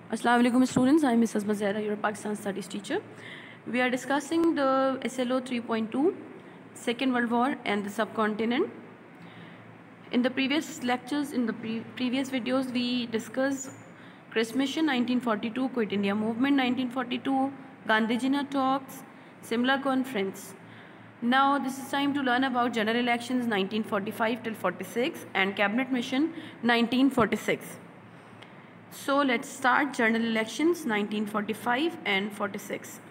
Assalamu alaikum students, I am Mrs. Mazera, your Pakistan studies teacher. We are discussing the SLO 3.2, Second World War and the subcontinent. In the previous lectures, in the previous videos, we discussed Chris Mission 1942, Quit India Movement 1942, Gandhijina talks, Simla Conference. Now this is time to learn about general elections 1945 till 46 and Cabinet Mission 1946. So let's start general elections 1945 and 46.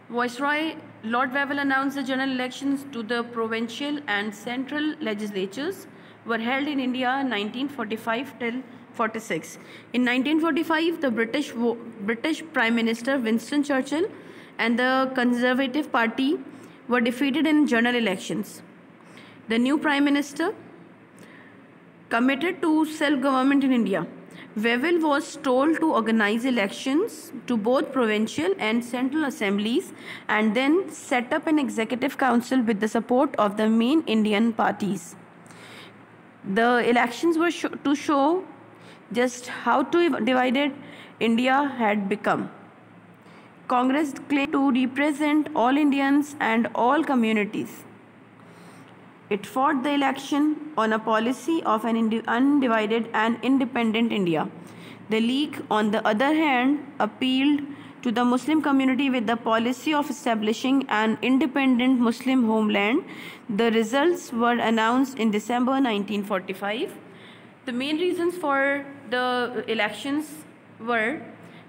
Viceroy Lord Wavell announced the general elections to the provincial and central legislatures were held in India 1945 till 46. In 1945, the British Prime Minister Winston Churchill and the Conservative Party were defeated in general elections. The new Prime Minister committed to self-government in India. Wavell was told to organize elections to both provincial and central assemblies and then set up an executive council with the support of the main Indian parties. The elections were to show just how divided India had become. Congress claimed to represent all Indians and all communities. It fought the election on a policy of an undivided and independent India. The League, on the other hand, appealed to the Muslim community with the policy of establishing an independent Muslim homeland. The results were announced in December 1945. The main reasons for the elections were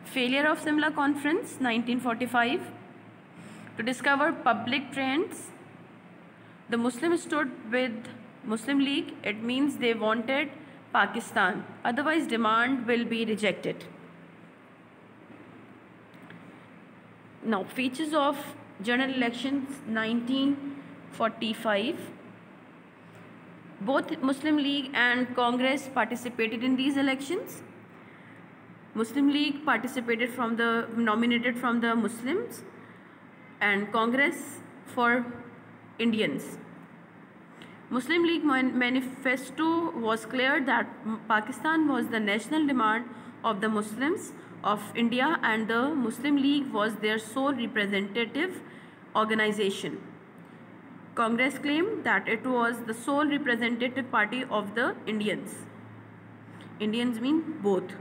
failure of Simla Conference 1945, to discover public trends. The Muslims stood with Muslim League. It means they wanted Pakistan. Otherwise, demand will be rejected. Now, features of general elections 1945. Both Muslim League and Congress participated in these elections. Muslim League nominated from the Muslims, and Congress for Indians. Muslim League manifesto was clear that Pakistan was the national demand of the Muslims of India and the Muslim League was their sole representative organization. Congress claimed that it was the sole representative party of the Indians. Indians mean both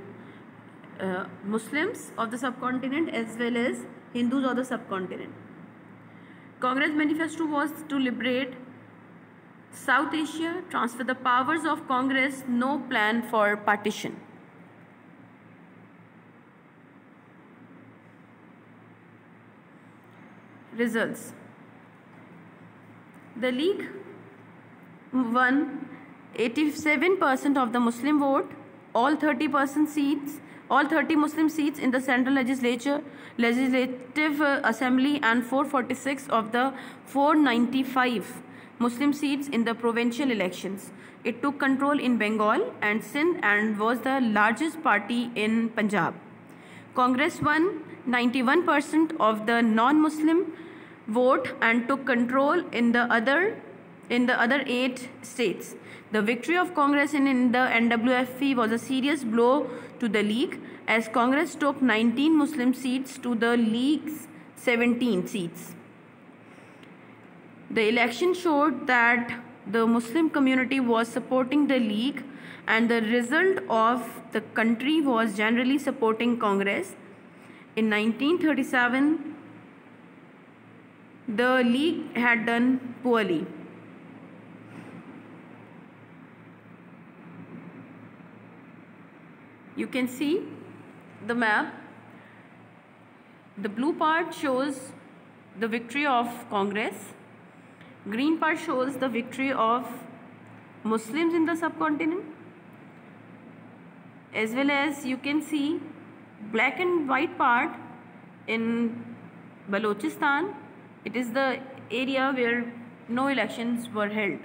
Muslims of the subcontinent as well as Hindus of the subcontinent. Congress manifesto was to liberate South Asia, transfer the powers of Congress, no plan for partition. Results. The League won 87% of the Muslim vote, all 30 Muslim seats in the Central Legislative Assembly and 446 of the 495 Muslim seats in the provincial elections. It took control in Bengal and Sindh and was the largest party in Punjab. Congress won 91% of the non-Muslim vote and took control in the other 8 states. The victory of Congress in the NWFE was a serious blow to the League as Congress took 19 Muslim seats to the League's 17 seats. The election showed that the Muslim community was supporting the League and the result of the country was generally supporting Congress. In 1937, the League had done poorly. You can see the map. The blue part shows the victory of Congress. Green part shows the victory of Muslims in the subcontinent. As well as you can see black and white part in Balochistan. It is the area where no elections were held.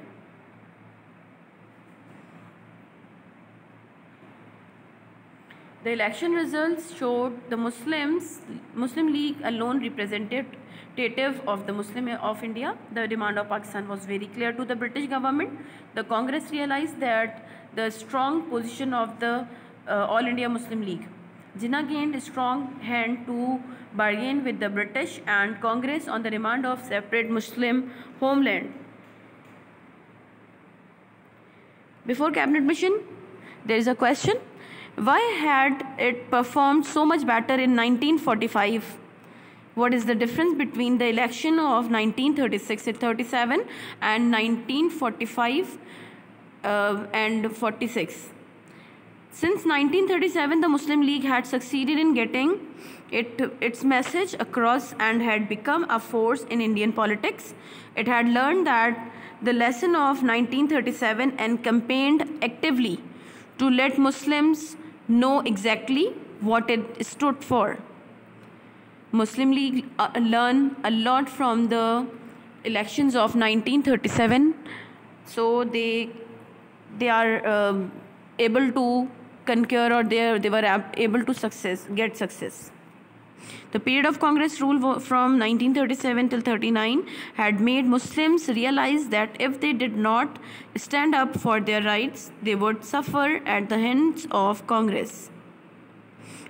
The election results showed the Muslim League alone representative of the Muslim of India. The demand of Pakistan was very clear to the British government. The Congress realized that the strong position of the All India Muslim League. Jinnah gained a strong hand to bargain with the British and Congress on the demand of separate Muslim homeland. Before cabinet mission, there is a question. Why had it performed so much better in 1945? What is the difference between the election of 1936 and 37 and 1945 and 46? Since 1937, the Muslim League had succeeded in getting its message across and had become a force in Indian politics. It had learned that the lesson of 1937 and campaigned actively to let Muslims know exactly what it stood for. Muslim League learned a lot from the elections of 1937, so they are able to conquer, or they were able to get success. The period of Congress rule from 1937 till 39 had made Muslims realize that if they did not stand up for their rights, they would suffer at the hands of Congress.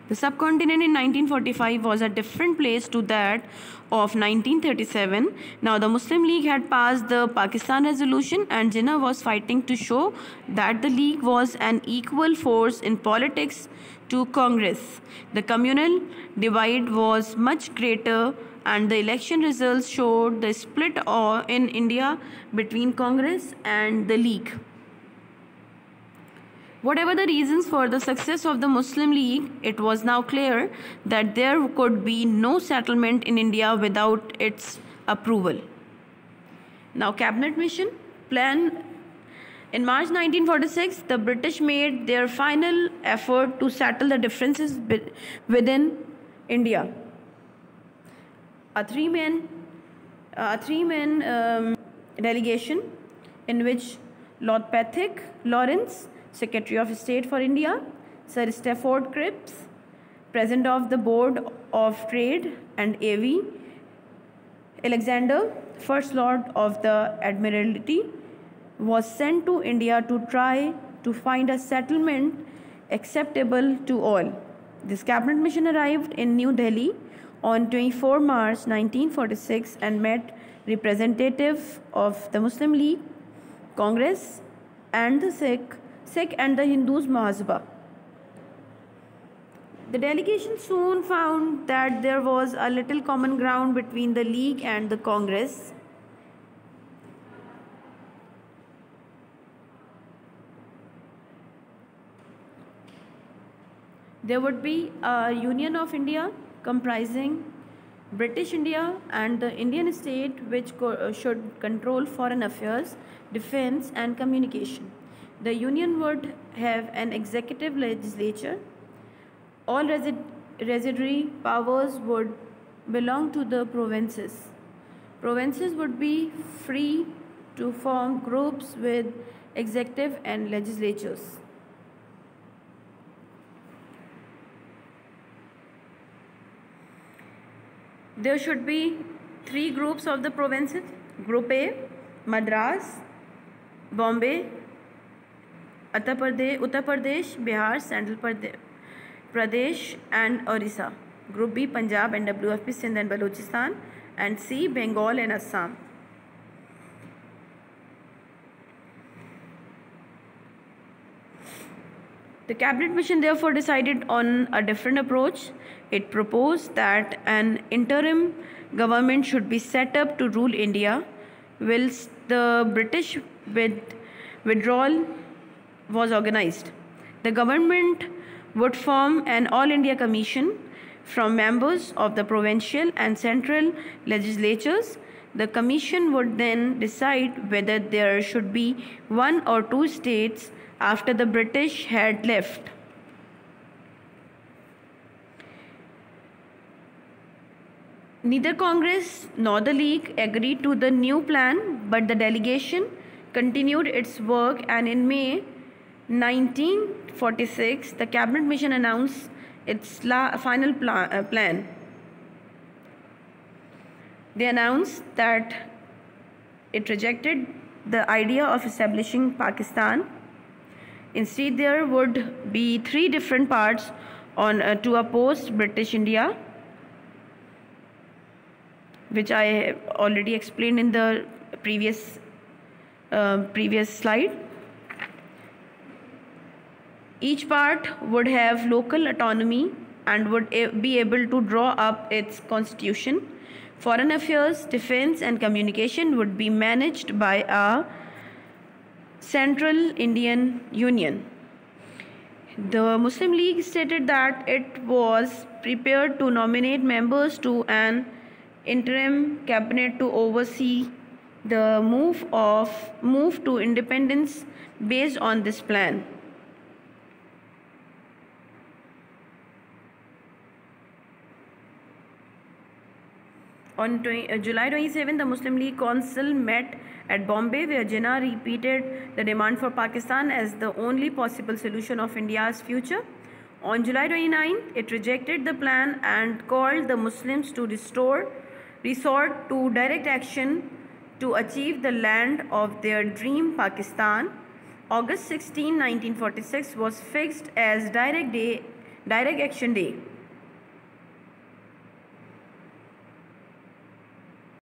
The subcontinent in 1945 was a different place to that of 1937. Now the Muslim League had passed the Pakistan resolution and Jinnah was fighting to show that the League was an equal force in politics to Congress. The communal divide was much greater and the election results showed the split in India between Congress and the League. Whatever the reasons for the success of the Muslim League, it was now clear that there could be no settlement in India without its approval. Now, cabinet mission plan. In March 1946, the British made their final effort to settle the differences within India. A three-man delegation in which Lord Pethick Lawrence, Secretary of State for India, Sir Stafford Cripps, President of the Board of Trade and A.V. Alexander, First Lord of the Admiralty, was sent to India to try to find a settlement acceptable to all. This cabinet mission arrived in New Delhi on 24 March 1946 and met representatives of the Muslim League, Congress and the Sikh and the Hindus Mahasabha. The delegation soon found that there was a little common ground between the League and the Congress. There would be a Union of India comprising British India and the Indian state, which should control foreign affairs, defense and communication. The Union would have an executive legislature. All residuary powers would belong to the provinces. Provinces would be free to form groups with executive and legislatures. There should be 3 groups of the provinces. Group A, Madras, Bombay, Uttar Pradesh, Bihar, Central Pradesh and Orissa. Group B, Punjab, NWFP, Sindh and Balochistan. And C, Bengal and Assam. The cabinet mission therefore decided on a different approach. It proposed that an interim government should be set up to rule India whilst the British withdrawal was organized. The government would form an All India Commission from members of the provincial and central legislatures. The commission would then decide whether there should be 1 or 2 states after the British had left. Neither Congress nor the League agreed to the new plan, but the delegation continued its work, and in May 1946, the cabinet mission announced its final plan. They announced that it rejected the idea of establishing Pakistan. Instead, there would be three different parts to oppose British India, which I already explained in the previous slide. Each part would have local autonomy and would be able to draw up its constitution. Foreign affairs, defense, and communication would be managed by a Central Indian Union. The Muslim League stated that it was prepared to nominate members to an interim cabinet to oversee the move to independence based on this plan. On July 27, the Muslim League Council met at Bombay, where Jinnah repeated the demand for Pakistan as the only possible solution of India's future. On July 29, it rejected the plan and called the Muslims to resort to direct action to achieve the land of their dream, Pakistan. August 16, 1946 was fixed as Direct Action Day.